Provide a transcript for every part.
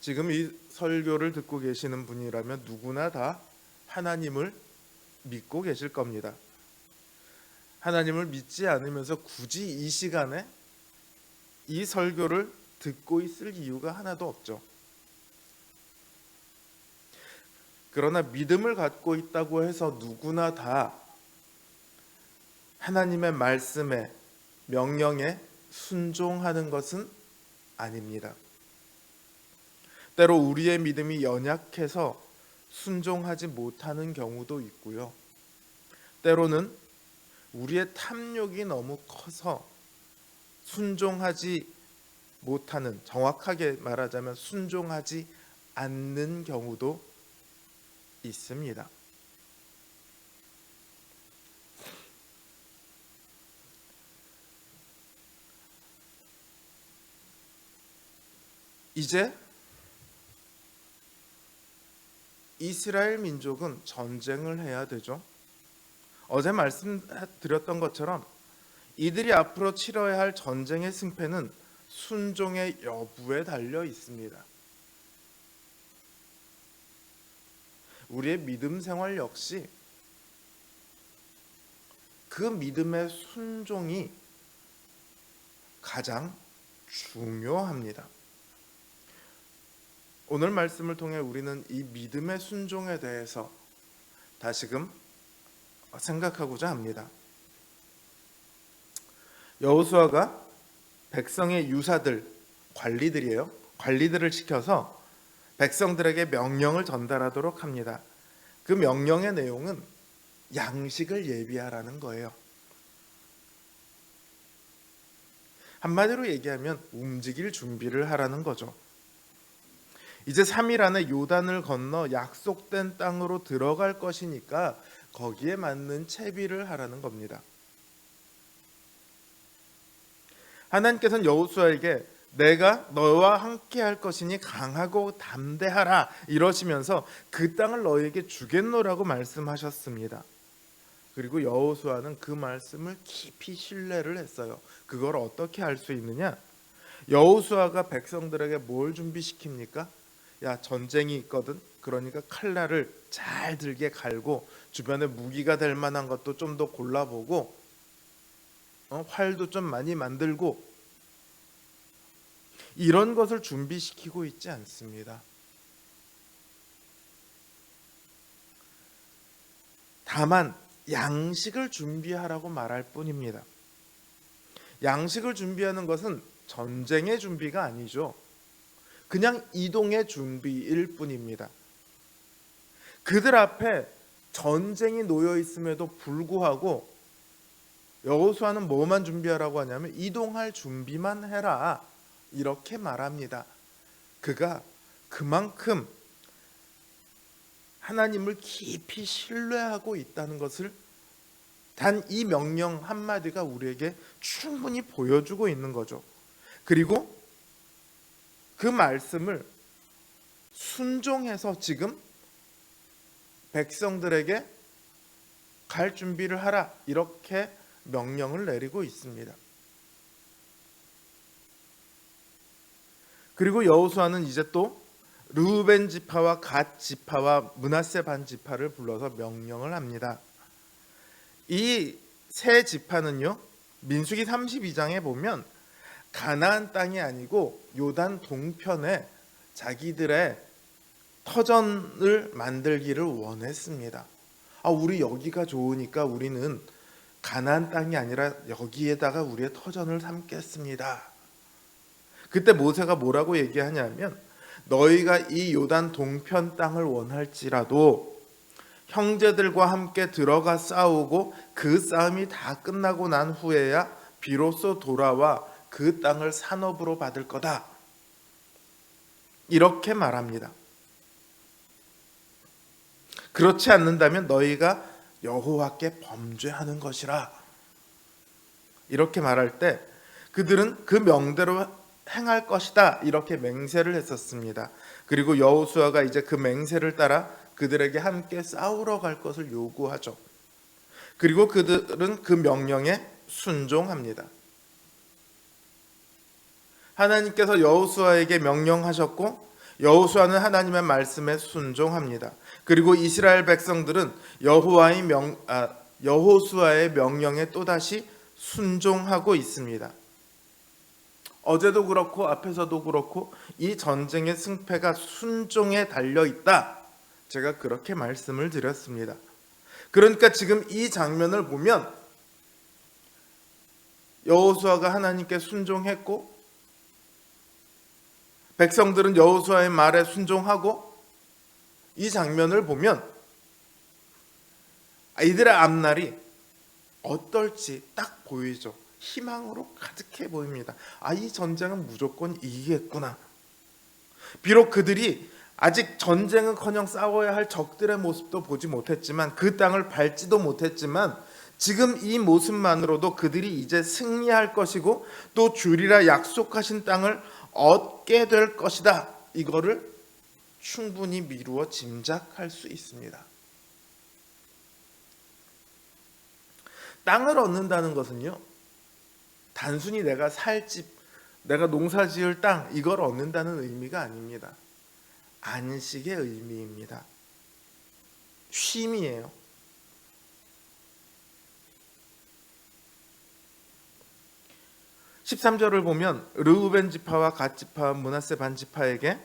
지금 이 설교를 듣고 계시는 분이라면 누구나 다 하나님을 믿고 계실 겁니다. 하나님을 믿지 않으면서 굳이 이 시간에 이 설교를 듣고 있을 이유가 하나도 없죠. 그러나 믿음을 갖고 있다고 해서 누구나 다 하나님의 말씀에, 명령에 순종하는 것은 아닙니다. 때로 우리의 믿음이 연약해서 순종하지 못하는 경우도 있고요. 때로는 우리의 탐욕이 너무 커서 순종하지 못하는, 정확하게 말하자면 순종하지 않는 경우도 있습니다. 이제 이스라엘 민족은 전쟁을 해야 되죠. 어제 말씀드렸던 것처럼 이들이 앞으로 치러야 할 전쟁의 승패는 순종의 여부에 달려 있습니다. 우리의 믿음 생활 역시 그 믿음의 순종이 가장 중요합니다. 오늘 말씀을 통해 우리는 이 믿음의 순종에 대해서 다시금 생각하고자 합니다. 여호수아가 백성의 유사들, 관리들이에요. 관리들을 시켜서 백성들에게 명령을 전달하도록 합니다. 그 명령의 내용은 양식을 예비하라는 거예요. 한마디로 얘기하면 움직일 준비를 하라는 거죠. 이제 3일 안에 요단을 건너 약속된 땅으로 들어갈 것이니까 거기에 맞는 채비를 하라는 겁니다. 하나님께서는 여호수아에게 내가 너와 함께 할 것이니 강하고 담대하라 이러시면서 그 땅을 너에게 주겠노라고 말씀하셨습니다. 그리고 여호수아는 그 말씀을 깊이 신뢰를 했어요. 그걸 어떻게 할 수 있느냐? 여호수아가 백성들에게 뭘 준비시킵니까? 야, 전쟁이 있거든. 그러니까 칼날을 잘 들게 갈고 주변에 무기가 될 만한 것도 좀 더 골라보고 활도 좀 많이 만들고 이런 것을 준비시키고 있지 않습니다. 다만 양식을 준비하라고 말할 뿐입니다. 양식을 준비하는 것은 전쟁의 준비가 아니죠. 그냥 이동의 준비일 뿐입니다. 그들 앞에 전쟁이 놓여 있음에도 불구하고 여호수아는 뭐만 준비하라고 하냐면 이동할 준비만 해라 이렇게 말합니다. 그가 그만큼 하나님을 깊이 신뢰하고 있다는 것을 단 이 명령 한마디가 우리에게 충분히 보여주고 있는 거죠. 그리고 그 말씀을 순종해서 지금 백성들에게 갈 준비를 하라 이렇게 명령을 내리고 있습니다. 그리고 여호수아는 이제 또 르우벤 지파와 갓 지파와 므낫세 반 지파를 불러서 명령을 합니다. 이 세 지파는요, 민수기 32장에 보면 가나안 땅이 아니고 요단 동편에 자기들의 터전을 만들기를 원했습니다. 우리 여기가 좋으니까 우리는 가나안 땅이 아니라 여기에다가 우리의 터전을 삼겠습니다. 그때 모세가 뭐라고 얘기하냐면 너희가 이 요단 동편 땅을 원할지라도 형제들과 함께 들어가 싸우고 그 싸움이 다 끝나고 난 후에야 비로소 돌아와 그 땅을 산업으로 받을 거다. 이렇게 말합니다. 그렇지 않는다면 너희가 여호와께 범죄하는 것이라. 이렇게 말할 때 그들은 그 명대로 행할 것이다. 이렇게 맹세를 했었습니다. 그리고 여호수아가 이제 그 맹세를 따라 그들에게 함께 싸우러 갈 것을 요구하죠. 그리고 그들은 그 명령에 순종합니다. 하나님께서 여호수아에게 명령하셨고 여호수아는 하나님의 말씀에 순종합니다. 그리고 이스라엘 백성들은 여호수아의 명령에 또다시 순종하고 있습니다. 어제도 그렇고 앞에서도 그렇고 이 전쟁의 승패가 순종에 달려 있다. 제가 그렇게 말씀을 드렸습니다. 그러니까 지금 이 장면을 보면 여호수아가 하나님께 순종했고 백성들은 여호수아의 말에 순종하고, 이 장면을 보면 이들의 앞날이 어떨지 딱 보이죠. 희망으로 가득해 보입니다. 이 전쟁은 무조건 이기겠구나. 비록 그들이 아직 전쟁은커녕 싸워야 할 적들의 모습도 보지 못했지만, 그 땅을 밟지도 못했지만, 지금 이 모습만으로도 그들이 이제 승리할 것이고 또 주리라 약속하신 땅을 얻게 될 것이다. 이거를 충분히 미루어 짐작할 수 있습니다. 땅을 얻는다는 것은요, 단순히 내가 살 집, 내가 농사 지을 땅, 이걸 얻는다는 의미가 아닙니다. 안식의 의미입니다. 쉼이에요. 13절을 보면 르우벤 지파와 갓 지파와 므낫세 반 지파에게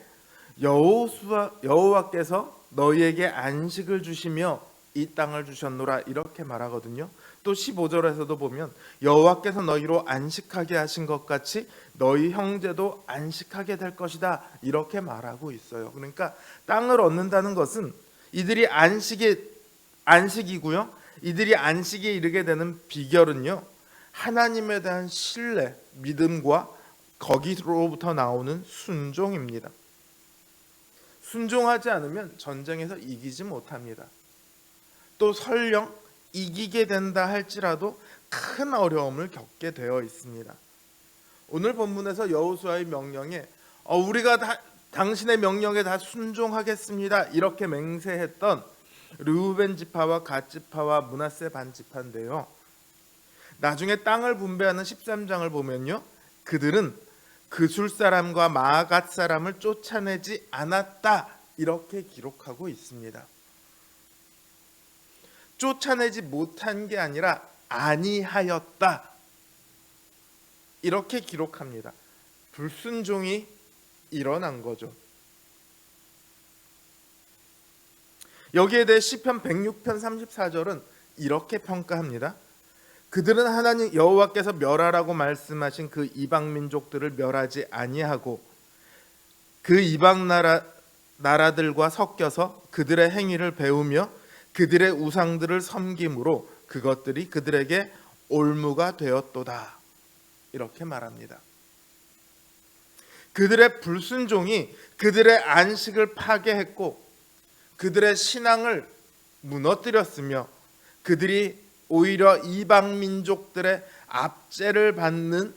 여호와께서 너희에게 안식을 주시며 이 땅을 주셨노라, 이렇게 말하거든요. 또 15절에서도 보면 여호와께서 너희로 안식하게 하신 것 같이 너희 형제도 안식하게 될 것이다, 이렇게 말하고 있어요. 그러니까 땅을 얻는다는 것은 이들이 안식이고요. 이들이 안식에 이르게 되는 비결은요, 하나님에 대한 신뢰, 믿음과 거기로부터 나오는 순종입니다. 순종하지 않으면 전쟁에서 이기지 못합니다. 또 설령 이기게 된다 할지라도 큰 어려움을 겪게 되어 있습니다. 오늘 본문에서 여호수아의 명령에 우리가 당신의 명령에 다 순종하겠습니다, 이렇게 맹세했던 르우벤 지파와 갓 지파와 므낫세 반 지파인데요, 나중에 땅을 분배하는 13장을 보면요, 그들은 그술 사람과 마아갓 사람을 쫓아내지 않았다, 이렇게 기록하고 있습니다. 쫓아내지 못한 게 아니라 아니하였다, 이렇게 기록합니다. 불순종이 일어난 거죠. 여기에 대해 시편 106편 34절은 이렇게 평가합니다. 그들은 하나님 여호와께서 멸하라고 말씀하신 그 이방 민족들을 멸하지 아니하고 그 이방 나라들과 섞여서 그들의 행위를 배우며 그들의 우상들을 섬김으로 그것들이 그들에게 올무가 되었도다, 이렇게 말합니다. 그들의 불순종이 그들의 안식을 파괴했고 그들의 신앙을 무너뜨렸으며 그들이 오히려 이방 민족들의 압제를 받는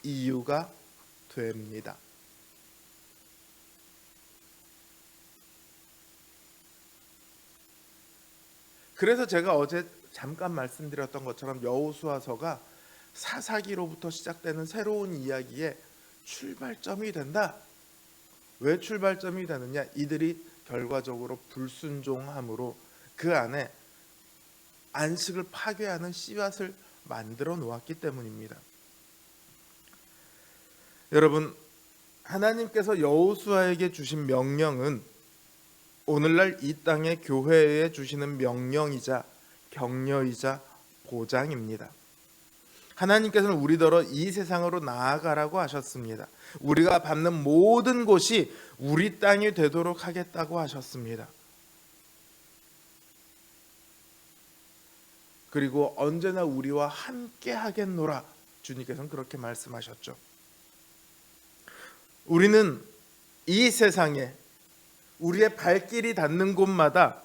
이유가 됩니다. 그래서 제가 어제 잠깐 말씀드렸던 것처럼 여호수아서가 사사기로부터 시작되는 새로운 이야기의 출발점이 된다. 왜 출발점이 되느냐? 이들이 결과적으로 불순종함으로 그 안에 안식을 파괴하는 씨앗을 만들어 놓았기 때문입니다. 여러분, 하나님께서 여호수아에게 주신 명령은 오늘날 이 땅의 교회에 주시는 명령이자 격려이자 보장입니다. 하나님께서는 우리더러 이 세상으로 나아가라고 하셨습니다. 우리가 밟는 모든 곳이 우리 땅이 되도록 하겠다고 하셨습니다. 그리고 언제나 우리와 함께 하겠노라, 주님께서는 그렇게 말씀하셨죠. 우리는 이 세상에 우리의 발길이 닿는 곳마다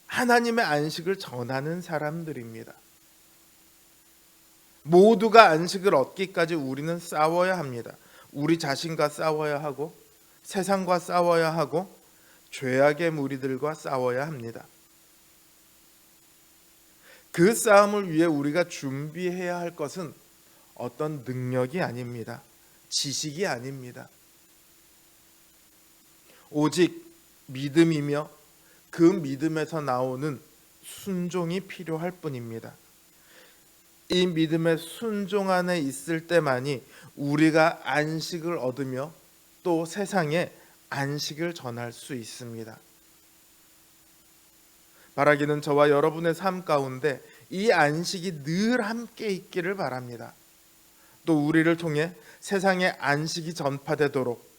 하나님의 안식을 전하는 사람들입니다. 모두가 안식을 얻기까지 우리는 싸워야 합니다. 우리 자신과 싸워야 하고 세상과 싸워야 하고 죄악의 무리들과 싸워야 합니다. 그 싸움을 위해 우리가 준비해야 할 것은 어떤 능력이 아닙니다. 지식이 아닙니다. 오직 믿음이며 그 믿음에서 나오는 순종이 필요할 뿐입니다. 이 믿음의 순종 안에 있을 때만이 우리가 안식을 얻으며 또 세상에 안식을 전할 수 있습니다. 바라기는 저와 여러분의 삶 가운데 이 안식이 늘 함께 있기를 바랍니다. 또 우리를 통해 세상에 안식이 전파되도록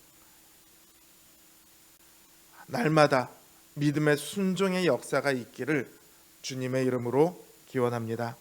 날마다 믿음의 순종의 역사가 있기를 주님의 이름으로 기원합니다.